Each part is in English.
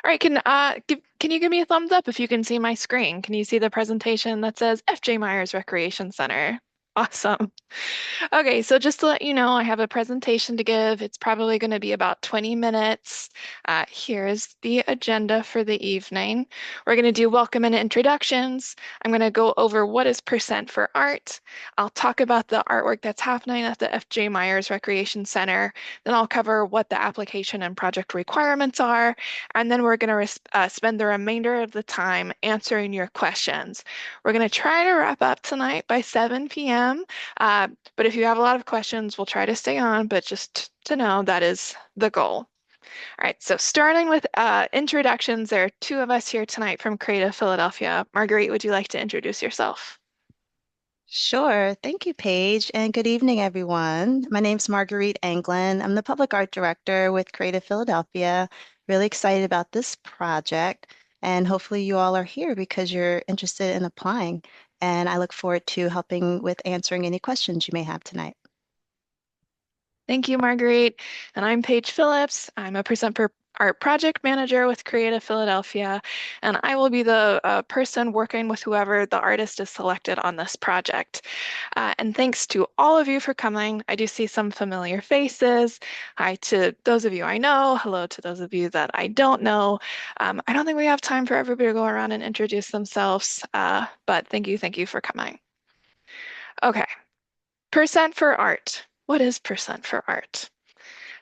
All right, can you give me a thumbs up if you can see my screen? Can you see the presentation that says FJ Myers Recreation Center? Awesome. Okay, so just to let you know, I have a presentation to give. It's probably going to be about 20 minutes. Here's the agenda for the evening. We're going to do welcome and introductions. I'm going to go over what is percent for art. I'll talk about the artwork that's happening at the FJ Myers Recreation Center. Then I'll cover what the application and project requirements are. And then we're going to spend the remainder of the time answering your questions. We're going to try to wrap up tonight by 7 p.m. Uh, but if you have a lot of questions, we'll try to stay on, but just to know that is the goal. All right, so starting with introductions, there are two of us here tonight from Creative Philadelphia. Marguerite, would you like to introduce yourself? Sure. Thank you, Paige, and good evening, everyone. My name's Marguerite Anglin. I'm the Public Art Director with Creative Philadelphia. Really excited about this project, and hopefully you all are here because you're interested in applying. And I look forward to helping with answering any questions you may have tonight. Thank you, Marguerite. And I'm Paige Phillips. I'm a Present for Art Project Manager with Creative Philadelphia, and I will be the person working with whoever the artist is selected on this project. And thanks to all of you for coming. I do see some familiar faces. Hi to those of you I know. Hello to those of you that I don't know. I don't think we have time for everybody to go around and introduce themselves, but thank you for coming. Okay, percent for art. What is percent for art?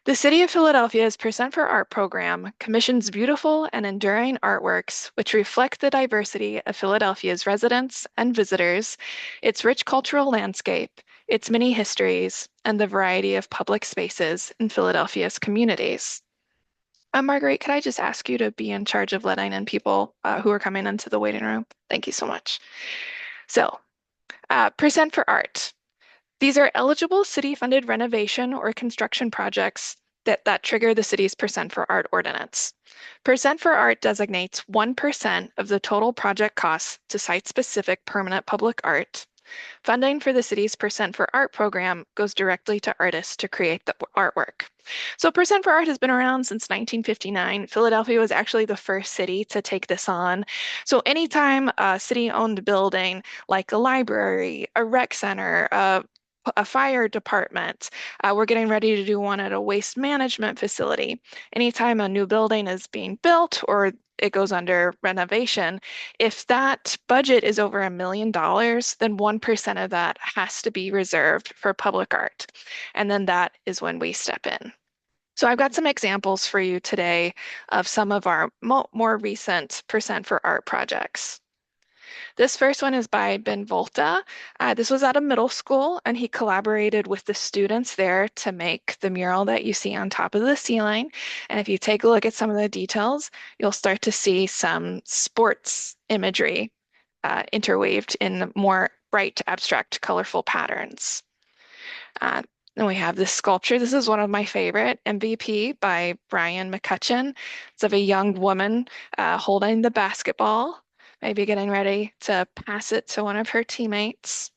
The City of Philadelphia's Percent for Art program commissions beautiful and enduring artworks which reflect the diversity of Philadelphia's residents and visitors, its rich cultural landscape, its many histories, and the variety of public spaces in Philadelphia's communities. Marguerite, could I just ask you to be in charge of letting in people who are coming into the waiting room? Thank you so much. So, Percent for Art. These are eligible city-funded renovation or construction projects that trigger the city's Percent for Art ordinance. Percent for Art designates 1% of the total project costs to site-specific permanent public art. Funding for the city's Percent for Art program goes directly to artists to create the artwork. So Percent for Art has been around since 1959. Philadelphia was actually the first city to take this on. So anytime a city-owned building like a library, a rec center, a fire department. We're getting ready to do one at a waste management facility. Anytime a new building is being built or it goes under renovation, if that budget is over $1 million, then 1% of that has to be reserved for public art. And then that is when we step in. So I've got some examples for you today of some of our more recent Percent for Art projects. This first one is by Ben Volta. This was at a middle school, and he collaborated with the students there to make the mural that you see on top of the ceiling. And if you take a look at some of the details, you'll start to see some sports imagery interweaved in more bright, abstract, colorful patterns. Uh, then we have this sculpture. This is one of my favorite, MVP by Brian McCutcheon. It's of a young woman holding the basketball, maybe getting ready to pass it to one of her teammates.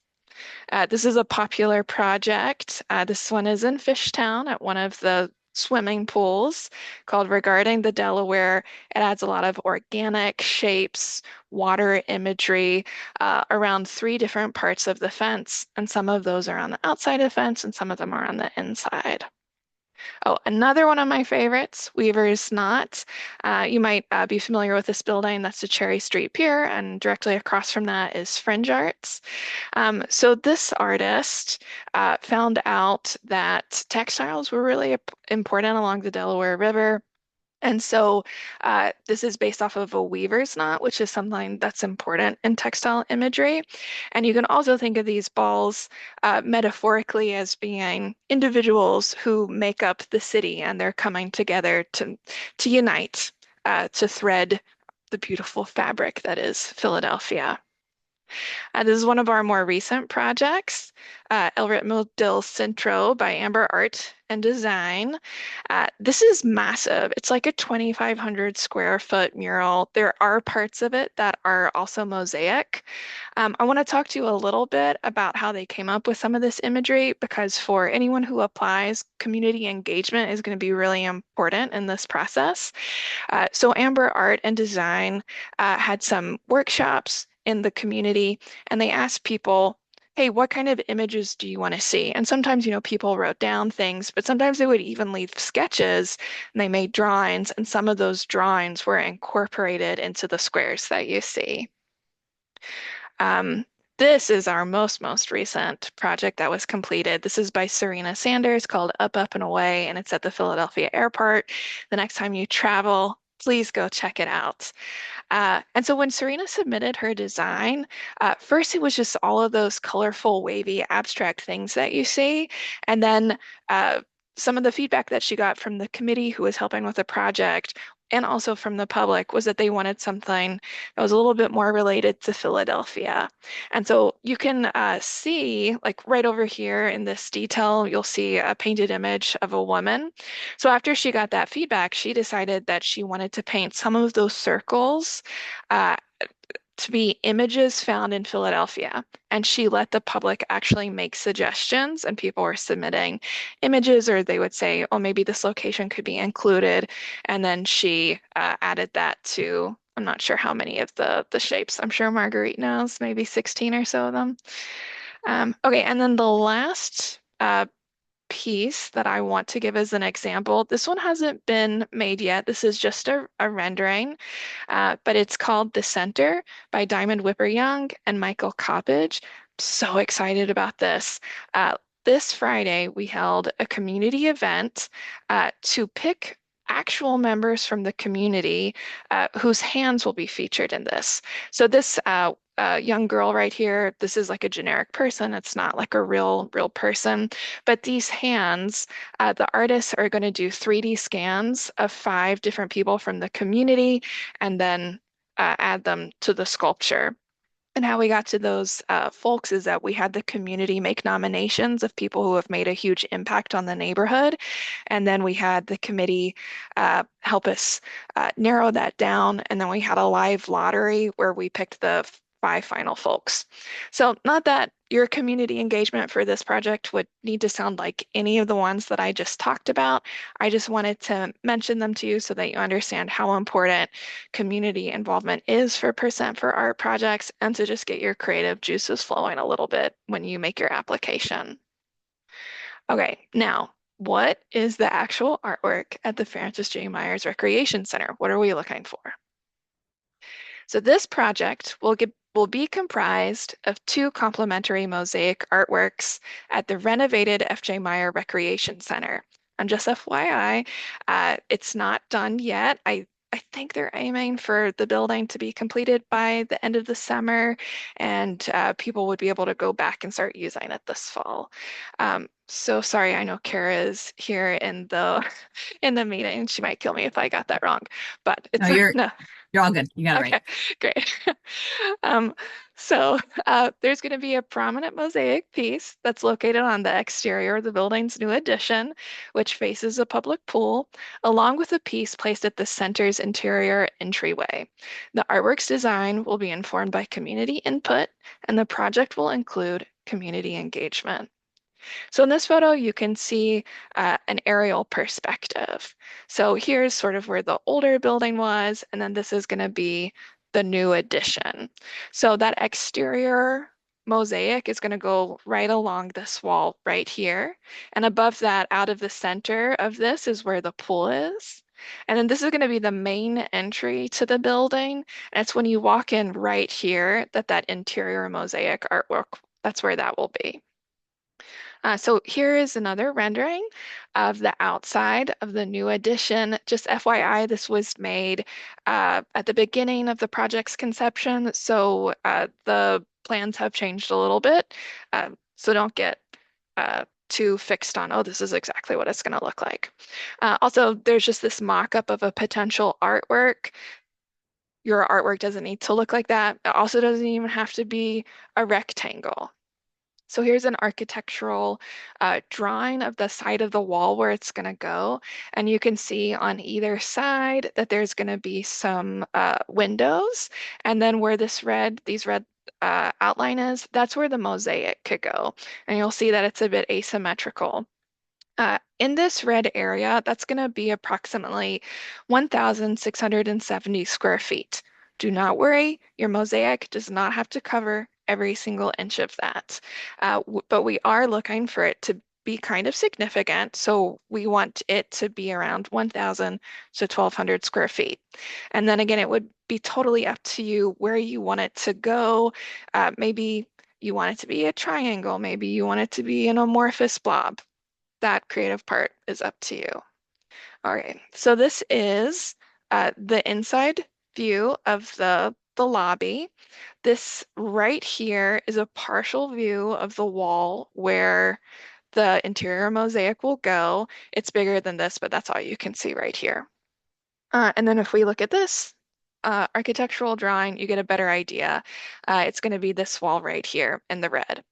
This is a popular project. This one is in Fishtown at one of the swimming pools called Regarding the Delaware. It adds a lot of organic shapes, water imagery around three different parts of the fence, and some of those are on the outside of the fence and some of them are on the inside. Oh, another one of my favorites, Weaver's Knot. You might be familiar with this building. That's the Cherry Street Pier, and directly across from that is Fringe Arts. So this artist found out that textiles were really important along the Delaware River. And so this is based off of a weaver's knot, which is something that's important in textile imagery. And you can also think of these balls metaphorically as being individuals who make up the city and they're coming together to unite, to thread the beautiful fabric that is Philadelphia. This is one of our more recent projects, El Ritmo del Centro by Amber Art. and Design. This is massive. It's like a 2,500 square foot mural. There are parts of it that are also mosaic. I want to talk to you a little bit about how they came up with some of this imagery because for anyone who applies, community engagement is going to be really important in this process. So Amber Art and Design had some workshops in the community, and they asked people, hey, what kind of images do you want to see? And sometimes, people wrote down things, but sometimes they would even leave sketches and they made drawings, and some of those drawings were incorporated into the squares that you see. Um, this is our most recent project that was completed. This is by Serena Sanders called Up, Up and Away, and it's at the Philadelphia airport. The next time you travel, please go check it out. And so when Serena submitted her design, first it was just all of those colorful, wavy, abstract things that you see. And then some of the feedback that she got from the committee who was helping with the project and also from the public was that they wanted something that was a little bit more related to Philadelphia. And so you can see, like right over here in this detail, you'll see a painted image of a woman. So after she got that feedback, she decided that she wanted to paint some of those circles uh, to be images found in Philadelphia. And she let the public actually make suggestions, and people were submitting images, or they would say, oh, maybe this location could be included. And then she added that to, I'm not sure how many of the shapes. I'm sure Marguerite knows, maybe 16 or so of them. Okay, and then the last piece that I want to give as an example. This one hasn't been made yet. This is just a rendering, but it's called The Center by Diamond Whipper Young and Michael Coppage. So excited about this. This Friday, we held a community event to pick actual members from the community whose hands will be featured in this. So this young girl right here, this is like a generic person. It's not like a real person. But these hands, the artists are going to do 3D scans of 5 different people from the community and then add them to the sculpture. And how we got to those folks is that we had the community make nominations of people who have made a huge impact on the neighborhood. And then we had the committee help us narrow that down. And then we had a live lottery where we picked the 5 final folks. So not that your community engagement for this project would need to sound like any of the ones that I just talked about. I just wanted to mention them to you so that you understand how important community involvement is for Percent for Art projects and to just get your creative juices flowing a little bit when you make your application. Okay, now, what is the actual artwork at the Francis J. Myers Recreation Center? What are we looking for? So this project will be comprised of 2 complementary mosaic artworks at the renovated F.J. Meyer Recreation Center. And just FYI, it's not done yet. I think they're aiming for the building to be completed by the end of the summer, and people would be able to go back and start using it this fall. So sorry, I know Kara is here in the in the meeting. She might kill me if I got that wrong, but No, it's no. you're all good. You got it right. Okay, great. Um, so there's going to be a prominent mosaic piece that's located on the exterior of the building's new addition, which faces a public pool, along with a piece placed at the center's interior entryway. The artwork's design will be informed by community input, and the project will include community engagement. So in this photo, you can see an aerial perspective. So here's sort of where the older building was, and then this is going to be the new addition. So that exterior mosaic is going to go right along this wall right here. And above that, out of the center of this is where the pool is. And then this is going to be the main entry to the building. And it's when you walk in right here that that interior mosaic artwork, that's where that will be. So here is another rendering of the outside of the new addition. Just FYI, this was made at the beginning of the project's conception, so the plans have changed a little bit. So don't get too fixed on, oh, this is exactly what it's going to look like. Also, there's just this mock-up of a potential artwork. Your artwork doesn't need to look like that. It also doesn't even have to be a rectangle. So here's an architectural drawing of the side of the wall where it's going to go. And you can see on either side that there's going to be some windows. And then where these red outline is, that's where the mosaic could go. And you'll see that it's a bit asymmetrical. In this red area, that's going to be approximately 1,670 square feet. Do not worry, your mosaic does not have to cover every single inch of that. But we are looking for it to be kind of significant, so we want it to be around 1,000 to 1,200 square feet. And then again, it would be totally up to you where you want it to go. Maybe you want it to be a triangle, maybe you want it to be an amorphous blob. That creative part is up to you. All right, so this is the inside view of the lobby. This right here is a partial view of the wall where the interior mosaic will go. It's bigger than this, but that's all you can see right here. And then if we look at this architectural drawing, you get a better idea. It's going to be this wall right here in the red.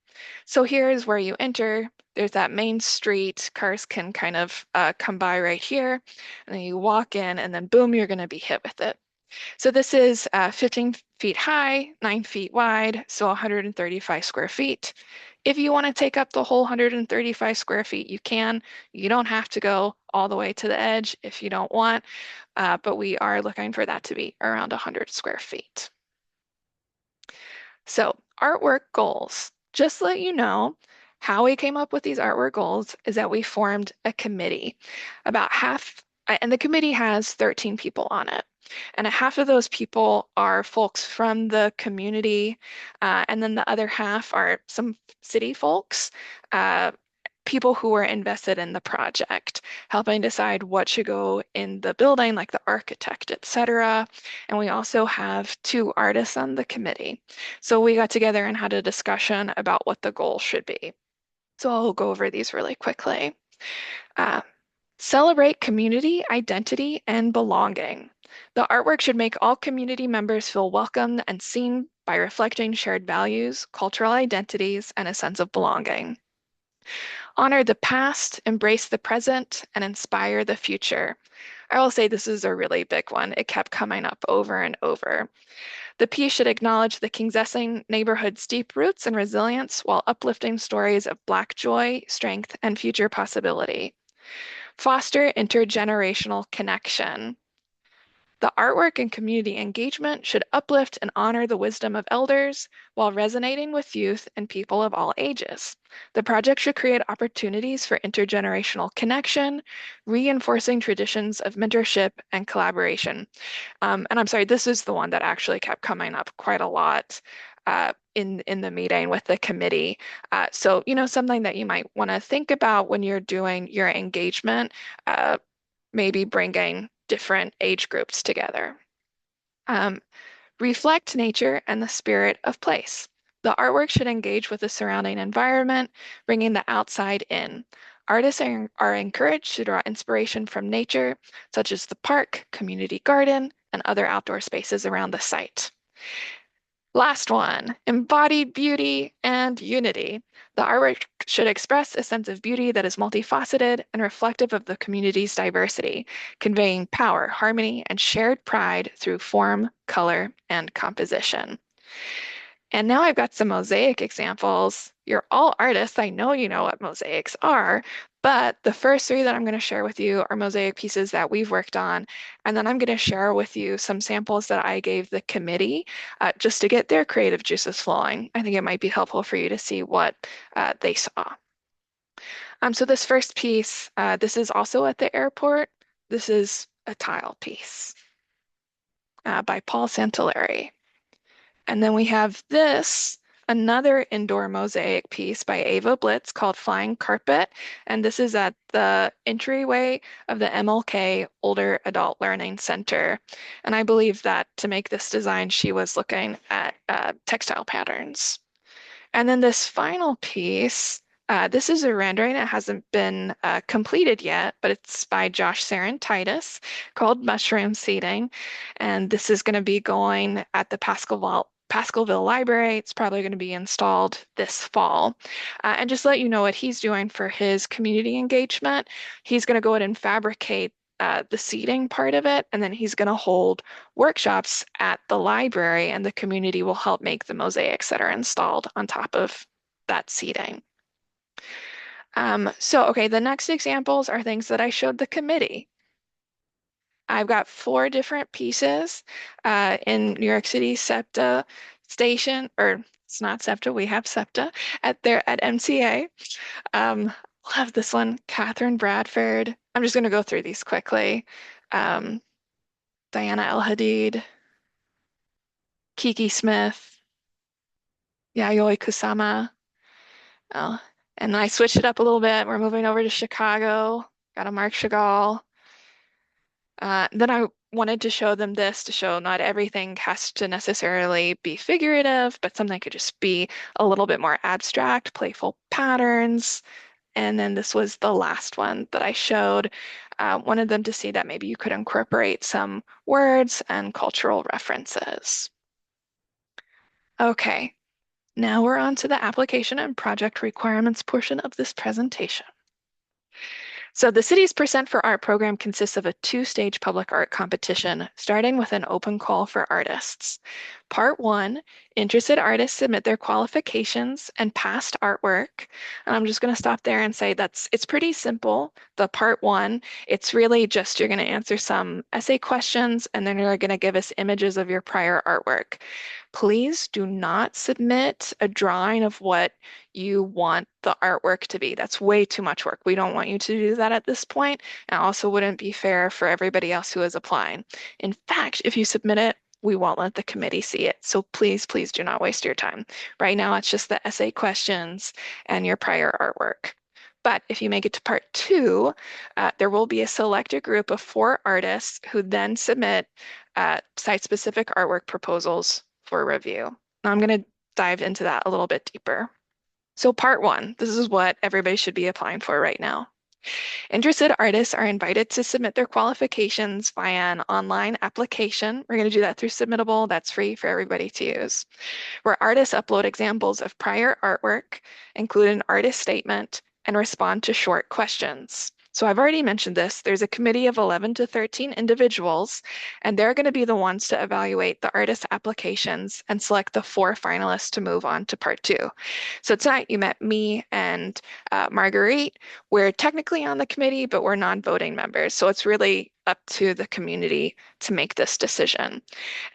So here is where you enter. There's that main street. Cars can kind of come by right here. And then you walk in, and then boom, you're going to be hit with it. So this is 15 feet high, 9 feet wide, so 135 square feet. If you want to take up the whole 135 square feet, you can. You don't have to go all the way to the edge if you don't want, but we are looking for that to be around 100 square feet. So, artwork goals. Just to let you know, how we came up with these artwork goals is that we formed a committee. About half, and the committee has 13 people on it. And a half of those people are folks from the community, and then the other half are some city folks. People who were invested in the project, helping decide what should go in the building, like the architect, etc. And we also have two artists on the committee. So we got together and had a discussion about what the goal should be. So I'll go over these really quickly. Uh, Celebrate community, identity, and belonging. The artwork should make all community members feel welcome and seen by reflecting shared values, cultural identities, and a sense of belonging. Honor the past, embrace the present, and inspire the future. I will say this is a really big one. It kept coming up over and over. The piece should acknowledge the Kingsessen neighborhood's deep roots and resilience while uplifting stories of Black joy, strength, and future possibility. Foster intergenerational connection. The artwork and community engagement should uplift and honor the wisdom of elders while resonating with youth and people of all ages. The project should create opportunities for intergenerational connection, reinforcing traditions of mentorship and collaboration. And I'm sorry, this is the one that actually kept coming up quite a lot in the meeting with the committee. So, something that you might want to think about when you're doing your engagement, maybe bringing different age groups together. Um, Reflect nature and the spirit of place. The artwork should engage with the surrounding environment, bringing the outside in. Artists are encouraged to draw inspiration from nature, such as the park, community garden, and other outdoor spaces around the site. Last one, embodied beauty and unity. The artwork should express a sense of beauty that is multifaceted and reflective of the community's diversity, conveying power, harmony, and shared pride through form, color, and composition. And now I've got some mosaic examples. You're all artists. I know you know what mosaics are, but the first three that I'm going to share with you are mosaic pieces that we've worked on. And then I'm going to share with you some samples that I gave the committee just to get their creative juices flowing. I think it might be helpful for you to see what they saw. So this first piece, this is also at the airport. This is a tile piece by Paul Santilleri. And then we have this, another indoor mosaic piece by Ava Blitz called Flying Carpet. And this is at the entryway of the MLK Older Adult Learning Center. And I believe that to make this design, she was looking at textile patterns. And then this final piece, this is a rendering. It hasn't been completed yet, but it's by Josh Titus called Mushroom Seeding. And this is going to be going at the Pascal Pascalville Library. It's probably going to be installed this fall. And just let you know what he's doing for his community engagement. He's going to go ahead and fabricate the seating part of it, and then he's going to hold workshops at the library, and the community will help make the mosaics that are installed on top of that seating. Okay, the next examples are things that I showed the committee. I've got four different pieces in New York City SEPTA station, or it's not SEPTA, we have SEPTA at MCA. Love this one, Catherine Bradford. I'm just going to go through these quickly. Um, Diana El Hadid, Kiki Smith, Yayoi Kusama. Oh, and I switched it up a little bit. We're moving over to Chicago. Got a Marc Chagall. Then I wanted to show them this to show not everything has to necessarily be figurative, but something could just be a little bit more abstract, playful patterns. And then this was the last one that I showed. Wanted them to see that maybe you could incorporate some words and cultural references. Okay, now we're on to the application and project requirements portion of this presentation. So the city's Percent for Art program consists of a two-stage public art competition, starting with an open call for artists. Part one, interested artists submit their qualifications and past artwork. And I'm just going to stop there and say it's pretty simple. The part one, it's really just you're going to answer some essay questions and then you're going to give us images of your prior artwork. Please do not submit a drawing of what you want the artwork to be. That's way too much work. We don't want you to do that at this point, and also wouldn't be fair for everybody else who is applying. In fact, if you submit it, we won't let the committee see it. So please, please do not waste your time. Right now, it's just the essay questions and your prior artwork. But if you make it to part two, there will be a selected group of 4 artists who then submit site-specific artwork proposals for review. Now I'm going to dive into that a little bit deeper. So part one, this is what everybody should be applying for right now. Interested artists are invited to submit their qualifications via an online application. We're going to do that through Submittable. That's free for everybody to use, where artists upload examples of prior artwork, include an artist statement, and respond to short questions. So I've already mentioned this. There's a committee of 11 to 13 individuals, and they're going to be the ones to evaluate the artist applications and select the 4 finalists to move on to part two. So tonight you met me and Marguerite. We're technically on the committee, but we're non-voting members. So it's really up to the community to make this decision.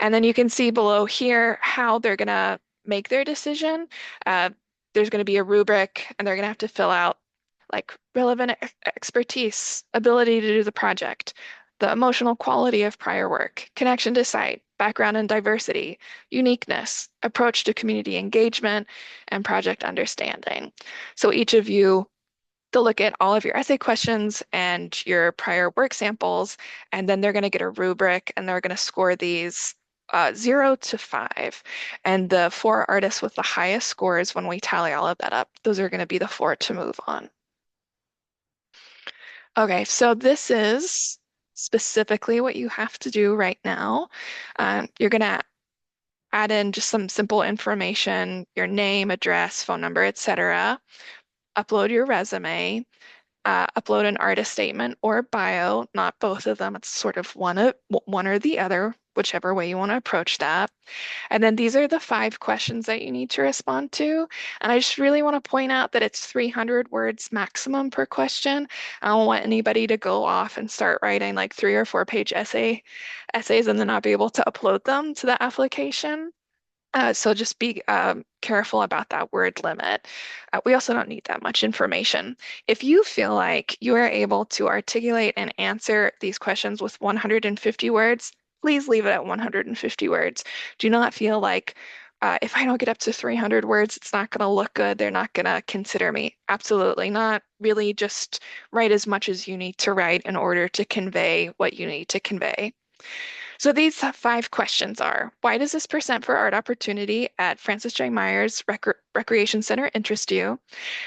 And then you can see below here how they're going to make their decision. There's going to be a rubric, and they're going to have to fill out like relevant expertise, ability to do the project, the emotional quality of prior work, connection to site, background and diversity, uniqueness, approach to community engagement, and project understanding. So each of you, they'll look at all of your essay questions and your prior work samples, and then they're going to get a rubric and they're going to score these 0 to 5. And the 4 artists with the highest scores, when we tally all of that up, those are going to be the 4 to move on. Okay, so this is specifically what you have to do right now. You're going to add in just some simple information, your name, address, phone number, etc. Upload your resume, upload an artist statement or bio, not both of them. It's sort of one or the other, whichever way you want to approach that. And then these are the 5 questions that you need to respond to. And I just really want to point out that it's 300 words maximum per question. I don't want anybody to go off and start writing like 3 or 4-page essays and then not be able to upload them to the application. So just be careful about that word limit. We also don't need that much information. If you feel like you are able to articulate and answer these questions with 150 words, please leave it at 150 words. Do not feel like if I don't get up to 300 words, it's not going to look good. They're not going to consider me. Absolutely not. Really just write as much as you need to write in order to convey what you need to convey. So these 5 questions are, why does this Percent for Art opportunity at Francis J. Myers Recreation Center interest you?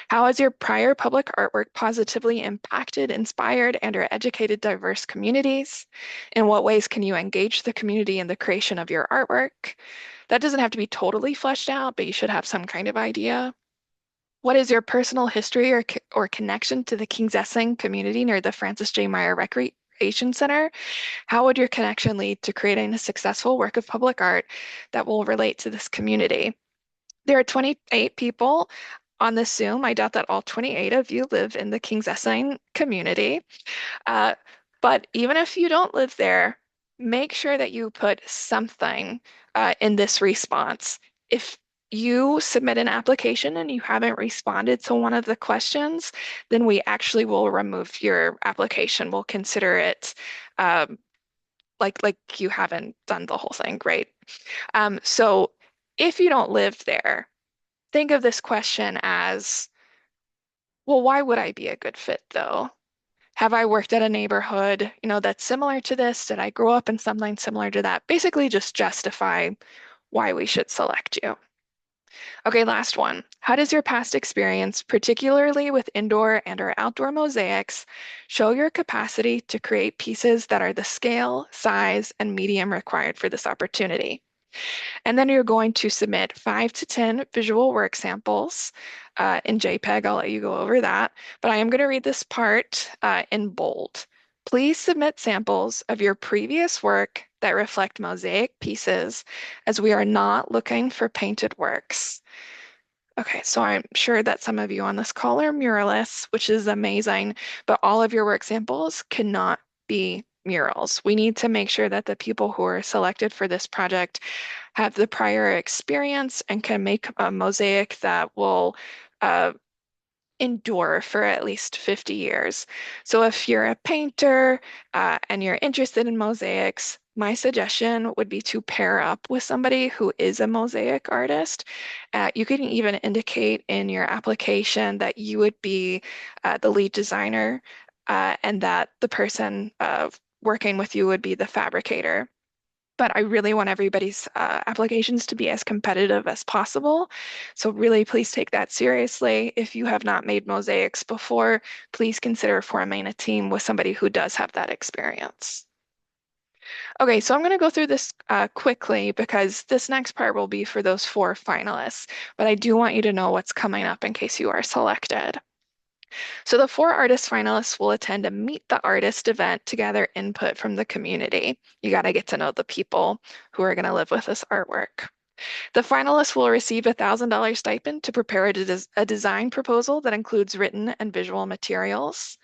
How has your prior public artwork positively impacted, inspired, and/or educated diverse communities? In what ways can you engage the community in the creation of your artwork? That doesn't have to be totally fleshed out, but you should have some kind of idea. What is your personal history or connection to the Kings Essing community near the Francis J. Meyer Recreation Center? How would your connection lead to creating a successful work of public art that will relate to this community? There are 28 people on this Zoom. I doubt that all 28 of you live in the Kings Essing community. Uh, but even if you don't live there, make sure that you put something in this response. If you submit an application and you haven't responded to one of the questions, then we actually will remove your application. We'll consider it um, like you haven't done the whole thing, right? So if you don't live there, think of this question as, well, why would I be a good fit though? Have I worked at a neighborhood, that's similar to this? Did I grow up in something similar to that? Basically, just justify why we should select you. Okay, last one. How does your past experience, particularly with indoor and or outdoor mosaics, show your capacity to create pieces that are the scale, size, and medium required for this opportunity? And then you're going to submit 5 to 10 visual work samples in JPEG. I'll let you go over that. But I am going to read this part in bold. Please submit samples of your previous work that reflect mosaic pieces, as we are not looking for painted works. Okay, so I'm sure that some of you on this call are muralists, which is amazing, but all of your work samples cannot be murals. We need to make sure that the people who are selected for this project have the prior experience and can make a mosaic that will uh, endure for at least 50 years. So if you're a painter and you're interested in mosaics, my suggestion would be to pair up with somebody who is a mosaic artist. You can even indicate in your application that you would be the lead designer and that the person working with you would be the fabricator. But I really want everybody's applications to be as competitive as possible. So really, please take that seriously. If you have not made mosaics before, please consider forming a team with somebody who does have that experience. Okay, so I'm going to go through this quickly because this next part will be for those 4 finalists, but I do want you to know what's coming up in case you are selected. So the 4 artist finalists will attend a Meet the Artist event to gather input from the community. You got to get to know the people who are going to live with this artwork. The finalists will receive a $1,000 stipend to prepare a design proposal that includes written and visual materials.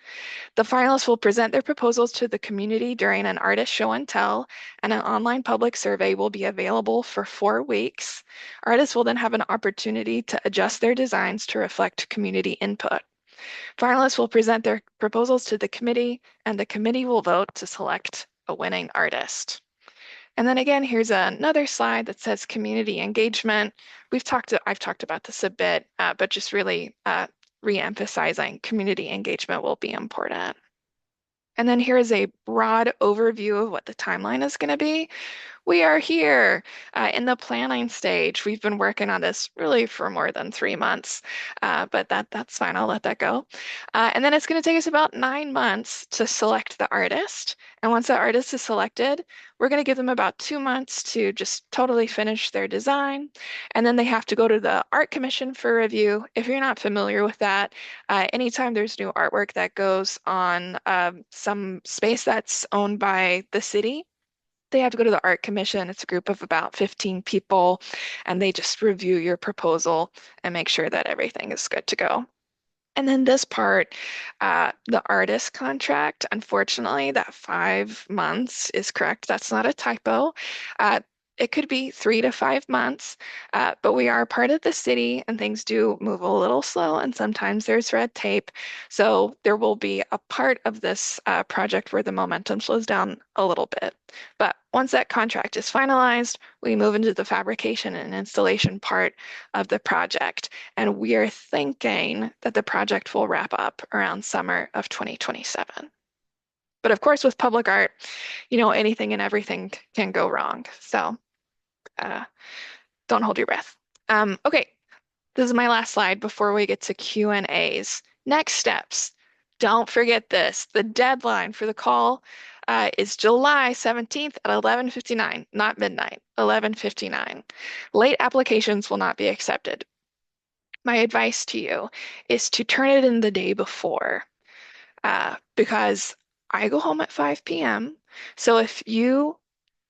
The finalists will present their proposals to the community during an artist show and tell, and an online public survey will be available for 4 weeks. Artists will then have an opportunity to adjust their designs to reflect community input. Finalists will present their proposals to the committee, and the committee will vote to select a winning artist. And then again, here's another slide that says community engagement. I've talked about this a bit, but just really re-emphasizing community engagement will be important. And then here is a broad overview of what the timeline is going to be. We are here in the planning stage. We've been working on this really for more than 3 months, but that's fine. I'll let that go. And then it's going to take us about 9 months to select the artist. And once the artist is selected, we're going to give them about 2 months to just totally finish their design. And then they have to go to the art commission for review. If you're not familiar with that, anytime there's new artwork that goes on some space that's owned by the city, they have to go to the art commission. It's a group of about 15 people, and they just review your proposal and make sure that everything is good to go. And then this part, the artist contract, unfortunately, that 5 months is correct. That's not a typo. Uh, it could be 3 to 5 months, but we are part of the city and things do move a little slow and sometimes there's red tape. So there will be a part of this project where the momentum slows down a little bit. But once that contract is finalized, we move into the fabrication and installation part of the project. And we are thinking that the project will wrap up around summer of 2027. But of course, with public art, anything and everything can go wrong. So uh, don't hold your breath. Okay, this is my last slide before we get to Q&As. Next steps. Don't forget this. The deadline for the call is July 17th at 11:59, not midnight, 11:59. Late applications will not be accepted. My advice to you is to turn it in the day before, because I go home at 5 p.m. So if you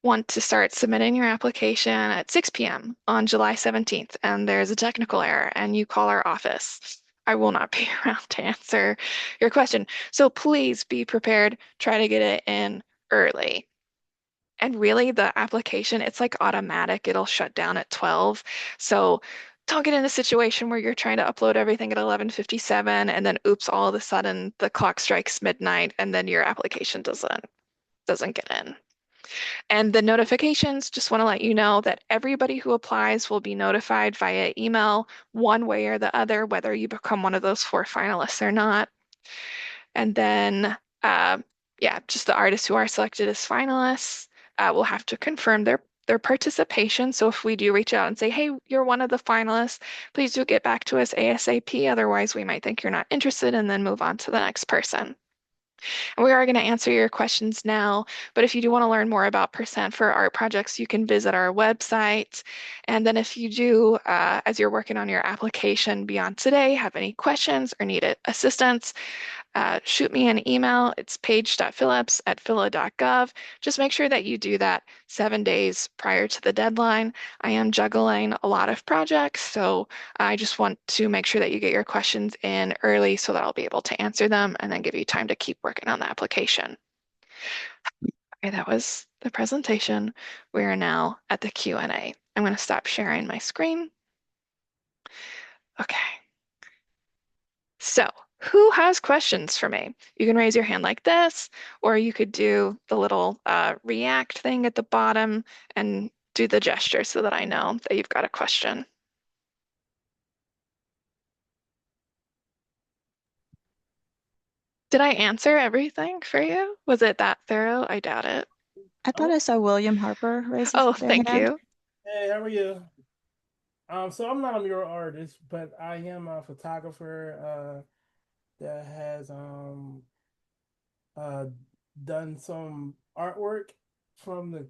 want to start submitting your application at 6 p.m. on July 17th and there's a technical error and you call our office, I will not be around to answer your question. So please be prepared. Try to get it in early. And really, the application, it's like automatic. It'll shut down at 12. So don't get in a situation where you're trying to upload everything at 11:57 and then oops, all of a sudden the clock strikes midnight and then your application doesn't get in. And the notifications, just want to let you know that everybody who applies will be notified via email one way or the other, whether you become one of those four finalists or not. And then, uh, yeah, just the artists who are selected as finalists will have to confirm their participation. So if we do reach out and say, hey, you're one of the finalists, please do get back to us ASAP. Otherwise, we might think you're not interested and then move on to the next person. And we are going to answer your questions now, but if you do want to learn more about Percent for art projects, you can visit our website. And then if you do, as you're working on your application beyond today, have any questions or need assistance, shoot me an email. It's page.phillips@phila.gov. Just make sure that you do that 7 days prior to the deadline. I am juggling a lot of projects, so I just want to make sure that you get your questions in early so that I'll be able to answer them and then give you time to keep working on the application. Okay, that was the presentation. We are now at the Q&A. I'm going to stop sharing my screen. Okay. So, who has questions for me? You can raise your hand like this, or you could do the little react thing at the bottom and do the gesture so that I know that you've got a question. Did I answer everything for you? Was it that thorough? I doubt it. I thought Oh, I saw William Harper raise Oh, their thank hand. you. hey, how are you? So I'm not a mural artist, but I am a photographer that has uh done some artwork from the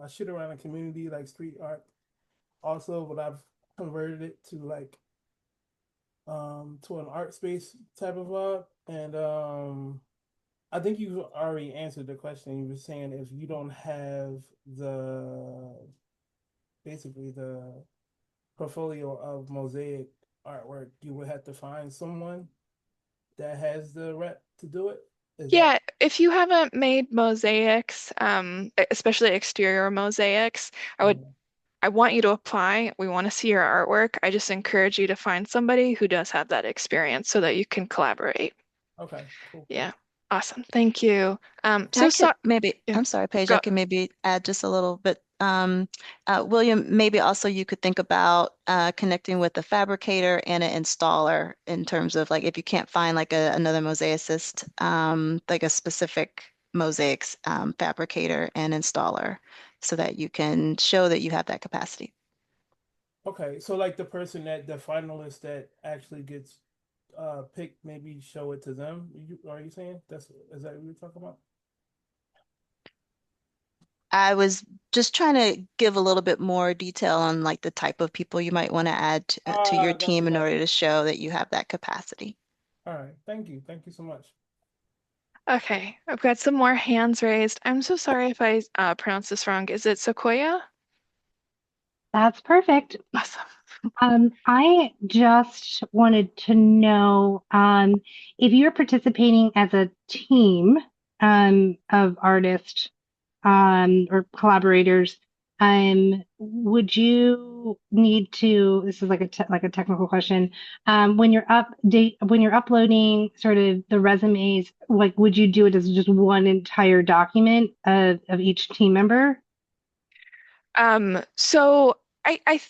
I shoot around the community like street art also, but I've converted it to an art space type of vlog. And I think you already answered the question. You were saying if you don't have the basically the portfolio of mosaic artwork, you would have to find someone that has the rep to do it. Is that Yeah, if you haven't made mosaics, especially exterior mosaics, I want you to apply. We want to see your artwork. I just encourage you to find somebody who does have that experience so that you can collaborate. okay? Cool, cool. Yeah, awesome. Thank you. I So could maybe, yeah, I'm sorry, Paige, I go. can maybe add just a little bit. William, maybe also you could think about connecting with a fabricator and an installer in terms of like if you can't find like another mosaicist, like a specific mosaics fabricator and installer so that you can show that you have that capacity. Okay, so like the finalist that actually gets picked, maybe show it to them. Are you saying is that what you're talking about? I was just trying to give a little bit more detail on like the type of people you might want to add to your Got you, team in got order you. to show that you have that capacity. All right, thank you so much. Okay, I've got some more hands raised. I'm so sorry if I pronounce this wrong. Is it Sequoia? That's perfect. Awesome. I just wanted to know if you're participating as a team of artists or collaborators, would you need to, this is like like a technical question, when you're uploading sort of the resumes, like would you do it as just one entire document of each team member? So I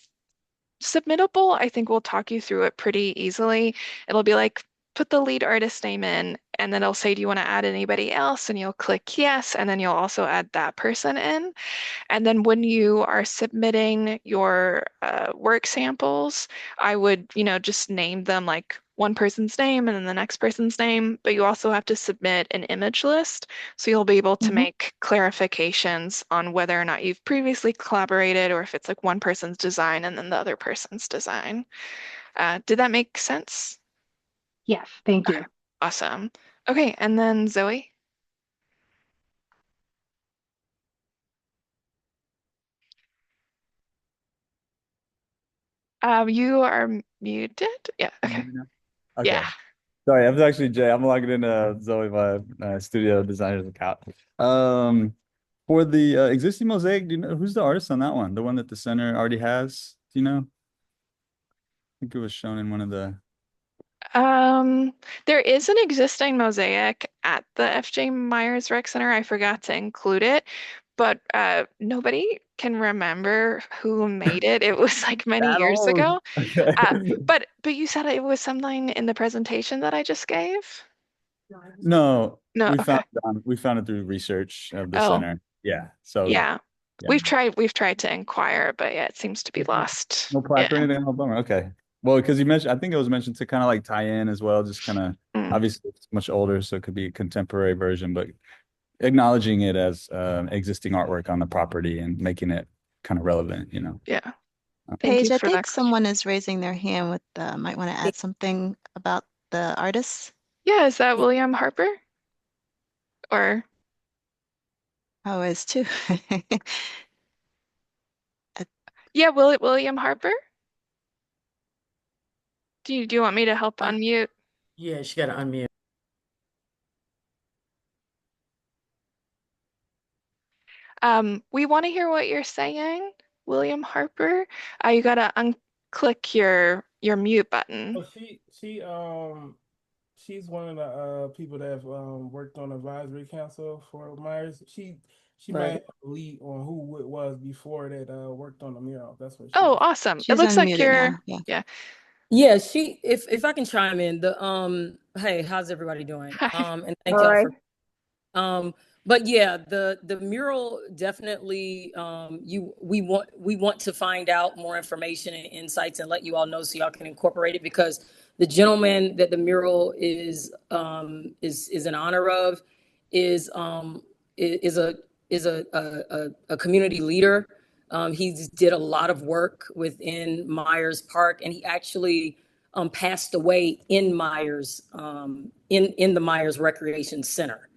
submittable, I think we'll talk you through it pretty easily. It'll be like, put the lead artist name in, and then it'll say, do you want to add anybody else? And you'll click yes, and then you'll also add that person in. And then when you are submitting your work samples, I would, just name them like one person's name and then the next person's name, but you also have to submit an image list. So you'll be able to Mhm. make clarifications on whether or not you've previously collaborated or if it's like one person's design and then the other person's design. Did that make sense? Yes, thank Okay, you. awesome. Okay, and then Zoe. You are muted. Yeah, Can you okay. hear me now? Okay. Yeah. Sorry, I was actually Jay. I'm logging in Zoe, my studio designer's account. For the existing mosaic, do you know who's the artist on that one? The one that the center already has? Do you know? I think it was shown in one of the. There is an existing mosaic at the FJ Myers Rec Center. I forgot to include it, but nobody can remember who made it. It was like many That years old. ago. Okay. But you said it was something in the presentation that I just gave? No, No, okay. we found it through research of the Oh, center. Yeah. So yeah. yeah. We've tried to inquire, but yeah, it seems to be lost. No plaque or Yeah. anything. Oh, bummer. Okay. Well, because you mentioned, I think it was mentioned to kind of like tie in as well, just kind of Mm, obviously it's much older, so it could be a contemporary version, but acknowledging it as existing artwork on the property and making it kind of relevant, you know. yeah. Thank you Paige, I for that think question. someone is raising their hand with might want to add something about the artist. Yeah, is that William Harper? Or Oh, is too. yeah, William Harper? Do you want me to help unmute? Yeah, she got to unmute. We want to hear what you're saying, William Harper. You gotta unclick your mute button. Oh, she's one of the people that have worked on advisory council for Myers. She might Right. have a lead on who it was before that worked on the mural. That's what Oh, she. awesome. It She's looks like unmuted you're, now. Yeah. yeah. Yeah, if I can chime in, hey, how's everybody doing? Hi. And thank y'all for but yeah, the mural definitely we want to find out more information and insights and let you all know so y'all can incorporate it because the gentleman that the mural is in honor of is is a a community leader. He did a lot of work within Myers Park, and he actually passed away in Myers in the Myers Recreation Center.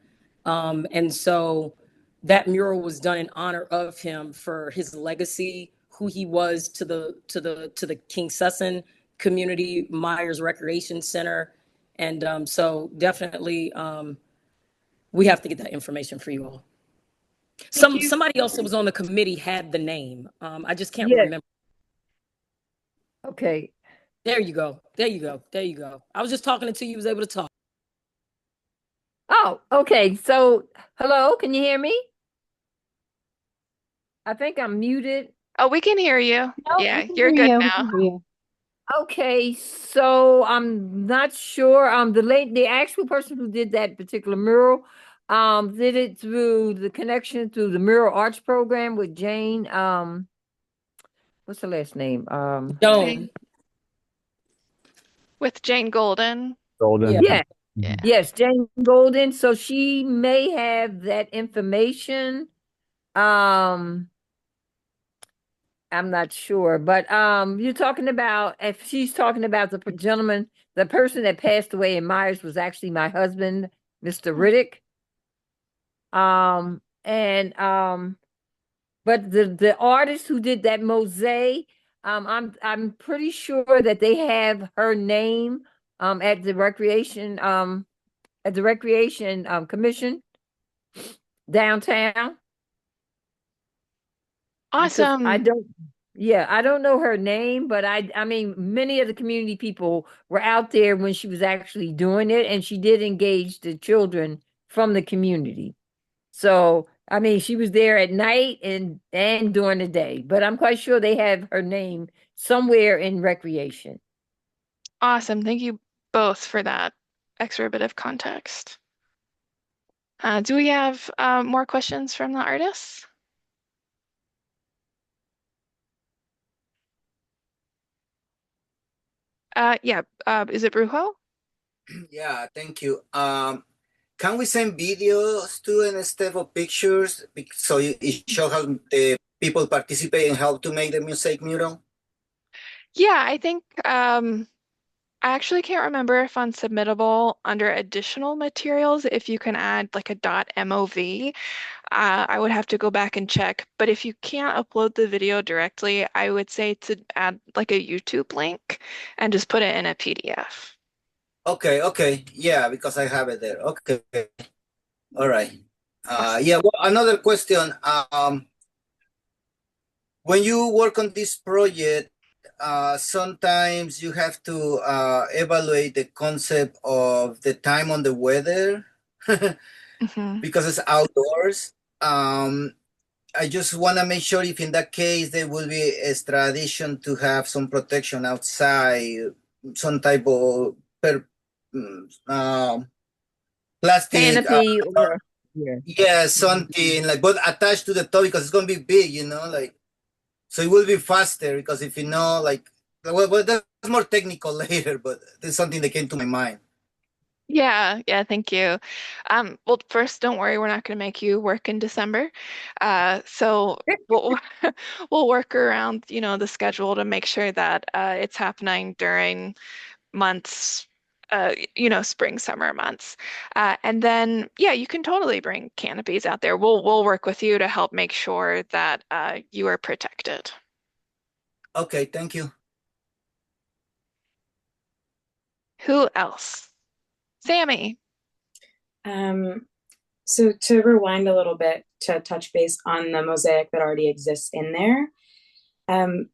And so that mural was done in honor of him for his legacy, who he was to the King Sussin Community Myers Recreation Center. And so definitely we have to get that information for you all. Somebody else that was on the committee had the name. I just can't remember. Okay. There you go. There you go. There you go. I was just talking until you was able to talk. Oh, okay. So, hello, can you hear me? I think I'm muted. Oh, we can hear you. No, Yeah, we can you're hear good you. We now. can hear you. Okay, so I'm not sure. The actual person who did that particular mural, did it through the connection through the Mural Arts program with Jane. What's her last name? Joan. With Jane Golden. Golden. Yeah. Yeah. Yes, Jane Golden. So she may have that information. I'm not sure, but you're talking about if she's talking about the gentleman, the person that passed away in Myers was actually my husband, Mr. Riddick. But the artist who did that mosaic, I'm pretty sure that they have her name at the recreation commission downtown. Awesome. I don't know her name, but I mean, many of the community people were out there when she was actually doing it, and she did engage the children from the community. So, I mean, she was there at night and during the day, but I'm quite sure they have her name somewhere in recreation. Awesome. Thank you both for that extra bit of context. Do we have more questions from the artists? Yeah. Is it Brujo? Yeah, thank you. Can we send videos to instead of pictures so it show how the people participate and how to make the mosaic mural? Yeah, I think I actually can't remember if on submittable under additional materials, if you can add like a .mov. I would have to go back and check. But if you can't upload the video directly, I would say to add like a YouTube link and just put it in a PDF. Okay, okay, yeah, because I have it there. Okay, all right. Yes. Yeah. Well, another question. When you work on this project, sometimes you have to evaluate the concept of the time on the weather Hmm. because it's outdoors. Um, I just want to make sure if in that case there will be a tradition to have some protection outside, some type of mm, uh, plastic, Canopy or, yeah. yeah, something like, but attached to the top because it's gonna be big, like, so it will be faster because if like, well, that's more technical later, but there's something that came to my mind. Yeah, thank you. Well, first, don't worry, we're not going to make you work in December. So we'll we'll work around, the schedule to make sure that it's happening during months, spring, summer months. And then, yeah, you can totally bring canopies out there. We'll work with you to help make sure that you are protected. Okay, thank you. Who else? Sammy. Um, so to rewind a little bit to touch base on the mosaic that already exists in there,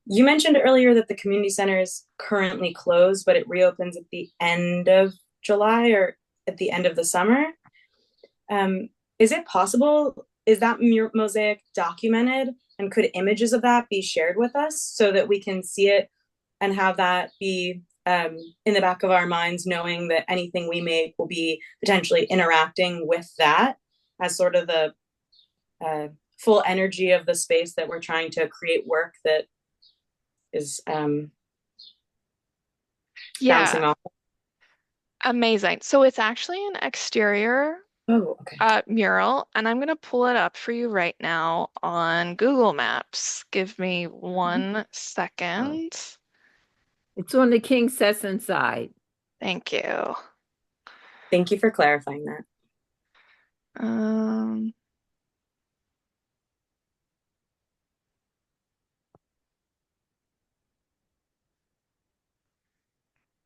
you mentioned earlier that the community center is currently closed, but it reopens at the end of July or at the end of the summer. Is it possible? Is that mosaic documented, and could images of that be shared with us so that we can see it and have that be in the back of our minds, knowing that anything we make will be potentially interacting with that as sort of the full energy of the space that we're trying to create work that is bouncing Yeah, off. amazing. So it's actually an exterior Oh, okay. mural, and I'm going to pull it up for you right now on Google Maps. Give me one second. It's on the King Sesson side. Thank you. Thank you for clarifying that. Um,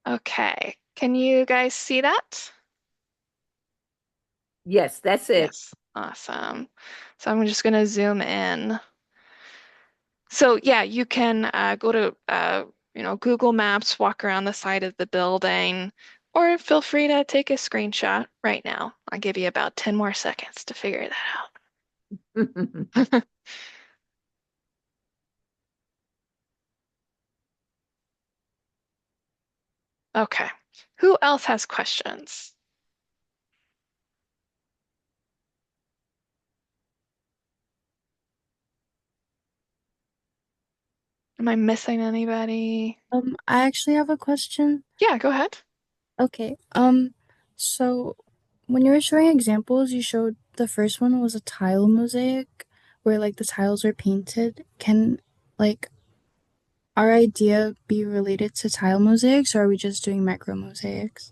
okay. Can you guys see that? Yes, that's it. Yes. Awesome. So I'm just going to zoom in. So yeah, you can go to Google Maps, walk around the side of the building, or feel free to take a screenshot right now. I'll give you about 10 more seconds to figure that out. Okay. Who else has questions? Am I missing anybody? I actually have a question. Yeah, go ahead. Okay. So when you were showing examples, you showed the first one was a tile mosaic where like the tiles are painted. Can like our idea be related to tile mosaics, or are we just doing micro mosaics?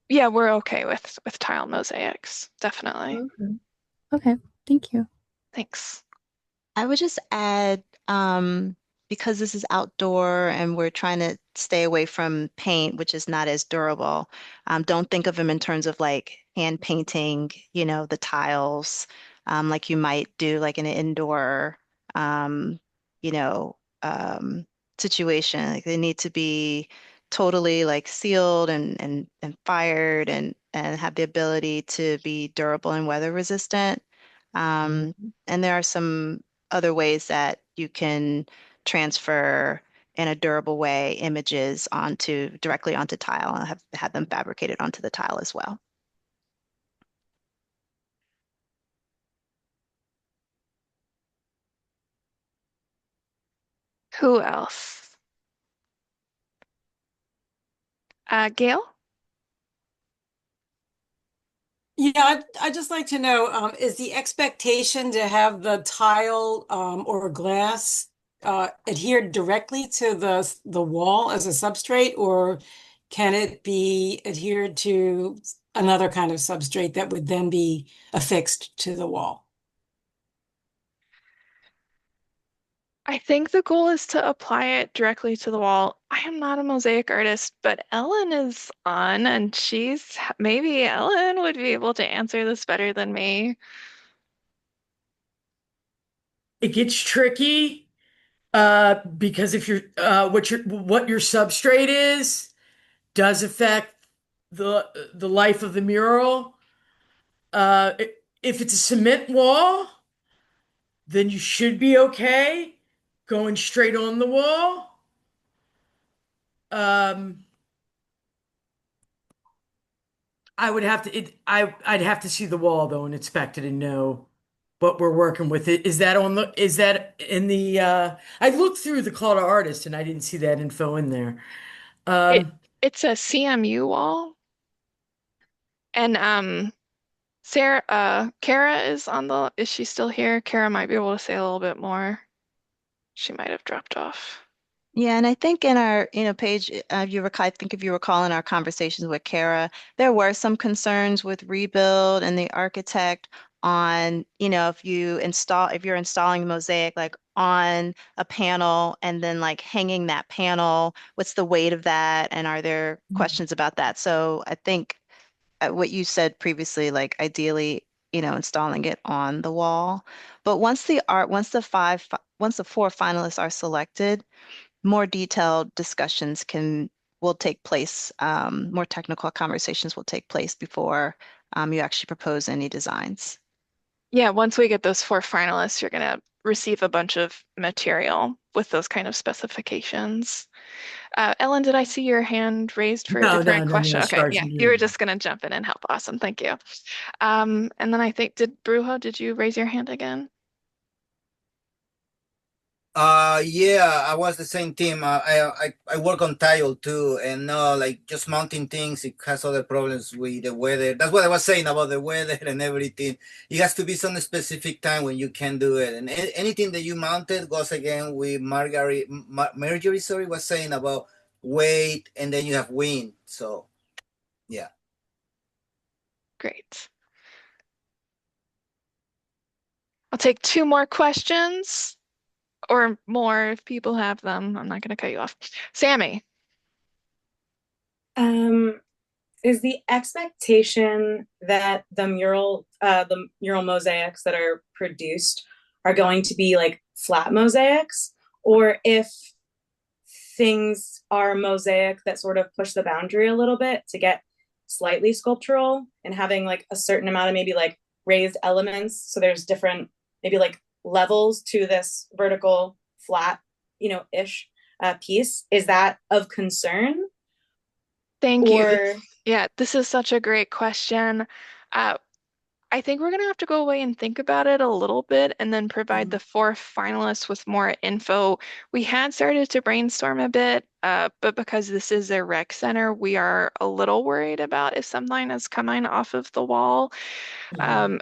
Yeah, we're okay with tile mosaics, definitely. Okay. Okay, thank you. Thanks. I would just add, because this is outdoor and we're trying to stay away from paint, which is not as durable, don't think of them in terms of like hand painting, the tiles, like you might do like in an indoor, you know, situation. Like they need to be totally like sealed and fired and have the ability to be durable and weather resistant. And there are some other ways that you can transfer in a durable way images directly onto tile and have had them fabricated onto the tile as well. Who else? Gail? Yeah, I'd just like to know, is the expectation to have the tile or glass adhered directly to the wall as a substrate, or can it be adhered to another kind of substrate that would then be affixed to the wall? I think the goal is to apply it directly to the wall. I am not a mosaic artist, but Ellen is on, and maybe Ellen would be able to answer this better than me. It gets tricky because if you're what your substrate is does affect the life of the mural. If it's a cement wall, then you should be okay going straight on the wall. I'd have to see the wall though and inspect it and know what we're working with. Is that in the I looked through the call to artist and I didn't see that info in there. It's a CMU wall. And Kara is she still here? Kara might be able to say a little bit more. She might have dropped off. Yeah, and I think in our, page, I think if you recall in our conversations with Kara, there were some concerns with rebuild and the architect on, if you're installing Mosaic like on a panel and then like hanging that panel, what's the weight of that? And are there questions about that? So I think what you said previously, like ideally, installing it on the wall. But once the four finalists are selected, more detailed discussions will take place. More technical conversations will take place before you actually propose any designs. Yeah, once we get those 4 finalists, you're gonna receive a bunch of material with those kind of specifications. Ellen, did I see your hand raised for a different question? Okay, yeah, you were just gonna jump in and help. Awesome, thank you. And then I think, did you raise your hand again? Yeah, I was the same team. I work on tile too, and like just mounting things, it has other problems with the weather. That's what I was saying about the weather and everything. It has to be some specific time when you can do it, and anything that you mounted goes again with Marjorie, sorry, was saying about weight, and then you have wind. So, yeah. Great. I'll take 2 more questions. Or more if people have them. I'm not going to cut you off. Sammy. Is the expectation that the mural mosaics that are produced are going to be like flat mosaics, or if things are mosaic that sort of push the boundary a little bit to get slightly sculptural and having like a certain amount of maybe like raised elements, so there's different maybe like levels to this vertical flat ish piece? Is that of concern? Thank you. Yeah, this is such a great question. I think we're gonna have to go away and think about it a little bit and then provide the 4 finalists with more info. We had started to brainstorm a bit, but because this is a rec center, we are a little worried about if something is coming off of the wall,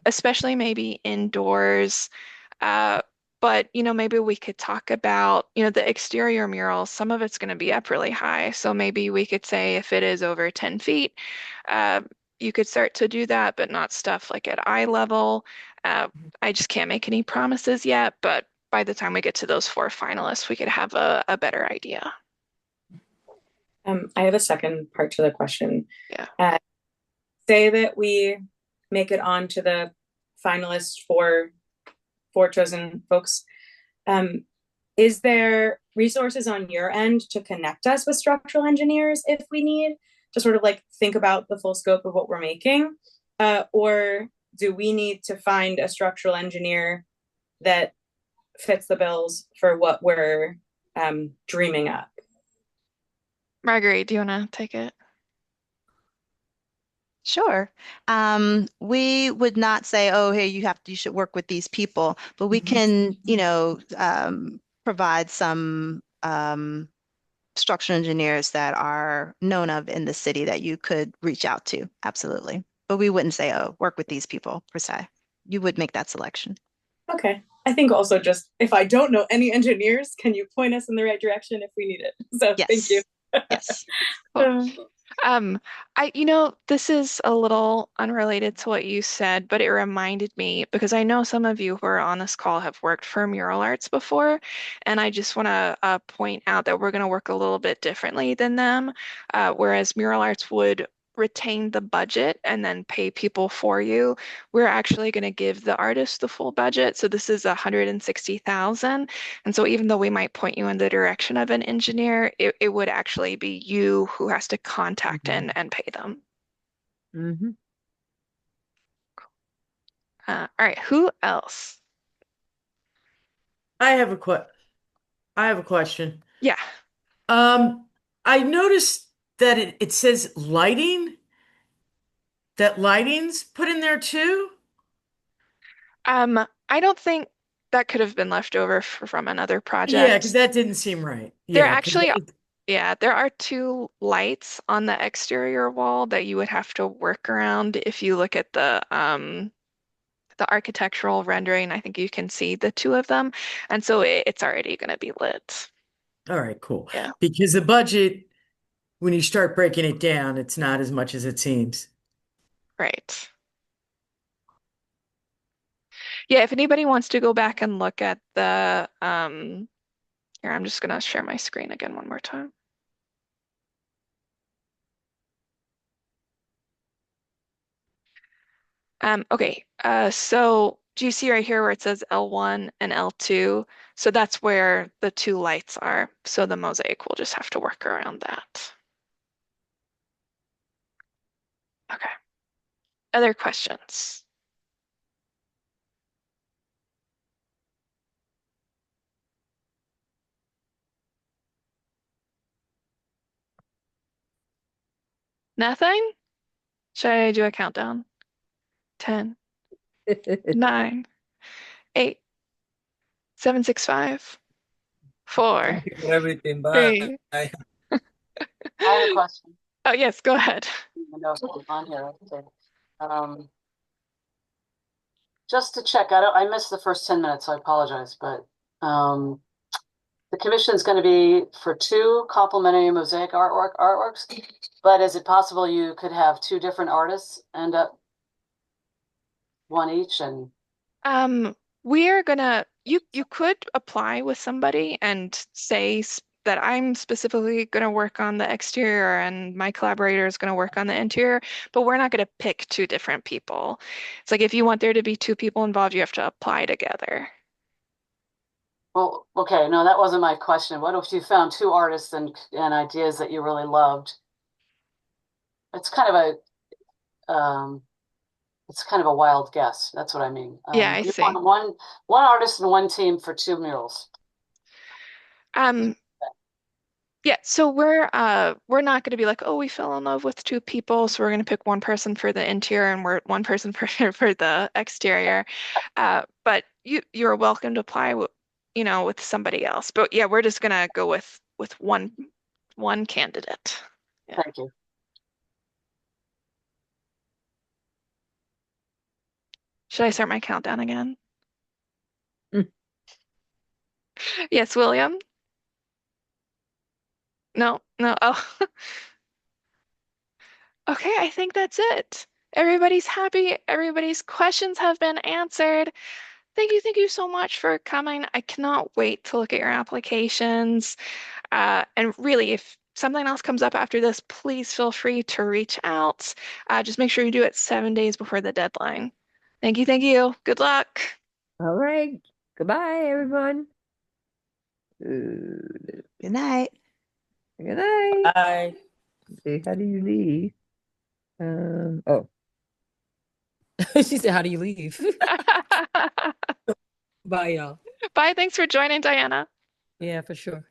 especially maybe indoors. But maybe we could talk about, the exterior mural. Some of it's going to be up really high. So maybe we could say if it is over 10 feet, you could start to do that, but not stuff like at eye level. I just can't make any promises yet, but by the time we get to those 4 finalists, we could have a better idea. I have a second part to the question. Yeah. Say that we make it on to the finalists for 4 chosen folks. Is there resources on your end to connect us with structural engineers if we need to sort of like think about the full scope of what we're making? Or do we need to find a structural engineer that fits the bills for what we're dreaming up? Marguerite, do you want to take it? Sure. We would not say, oh, hey, you should work with these people, but we can, provide some structural engineers that are known of in the city that you could reach out to. Absolutely. But we wouldn't say, oh, work with these people per se. You would make that selection. Okay. I think also just if I don't know any engineers, can you point us in the right direction if we need it? So thank you. Yes. Cool. This is a little unrelated to what you said, but it reminded me because I know some of you who are on this call have worked for Mural Arts before, and I just want to point out that we're going to work a little bit differently than them. Whereas Mural Arts would retain the budget and then pay people for you, we're actually going to give the artist the full budget. So this is 160,000. And so even though we might point you in the direction of an engineer, it would actually be you who has to contact and pay them. Mm-hmm. All right, who else? I have a question. Yeah. I noticed that it says lighting. That lighting's put in there too? I don't think that could have been left over from another Yeah, project. because that didn't seem right. There Yeah, 'cause actually, it- yeah, there are two lights on the exterior wall that you would have to work around. If you look at the architectural rendering, I think you can see the two of them. And so it's already going to be lit. all right, cool. Yeah. Because the budget, when you start breaking it down, it's not as much as it seems. Right. Yeah, if anybody wants to go back and look at the, here, I'm just going to share my screen again one more time. Okay, so do you see right here where it says L1 and L2? So that's where the two lights are. So the mosaic will just have to work around that. Okay. Other questions? Nothing? Should I do a countdown? 10, 9, 8, 7, 6, 5, 4, Thank you for everything. Bye. 3. I have a question. Oh, yes, go ahead. I know it's on here. Okay. Just to check, I missed the first 10 minutes, so I apologize, but the commission is going to be for 2 complimentary mosaic artworks, but is it possible you could have 2 different artists end up one each? And We are gonna, you could apply with somebody and say that I'm specifically gonna work on the exterior and my collaborator is gonna work on the interior, but we're not gonna pick 2 different people. It's like if you want there to be 2 people involved, you have to apply together. well, okay, no, that wasn't my question. What if you found 2 artists and ideas that you really loved? It's kind of a wild guess. That's what I mean. Yeah, I You see. want one artist and one team for 2 murals. Yeah, so we're not going to be like, oh, we fell in love with 2 people, so we're going to pick one person for the interior and we're one person for the exterior. But you're welcome to apply with somebody else. But yeah, we're just going to go with one candidate. Yeah. Thank you. Should I start my countdown again? Mm. Yes, William? No, no. Oh. Okay, I think that's it. Everybody's happy. Everybody's questions have been answered. Thank you so much for coming. I cannot wait to look at your applications. And really, if something else comes up after this, please feel free to reach out. Just make sure you do it 7 days before the deadline. Thank you. Good luck. All right. Goodbye, everyone. Good night. Good night. Bye. See, how do you leave? Oh. She said, how do you leave? Bye, y'all. Bye. Thanks for joining, Diana. Yeah, for sure.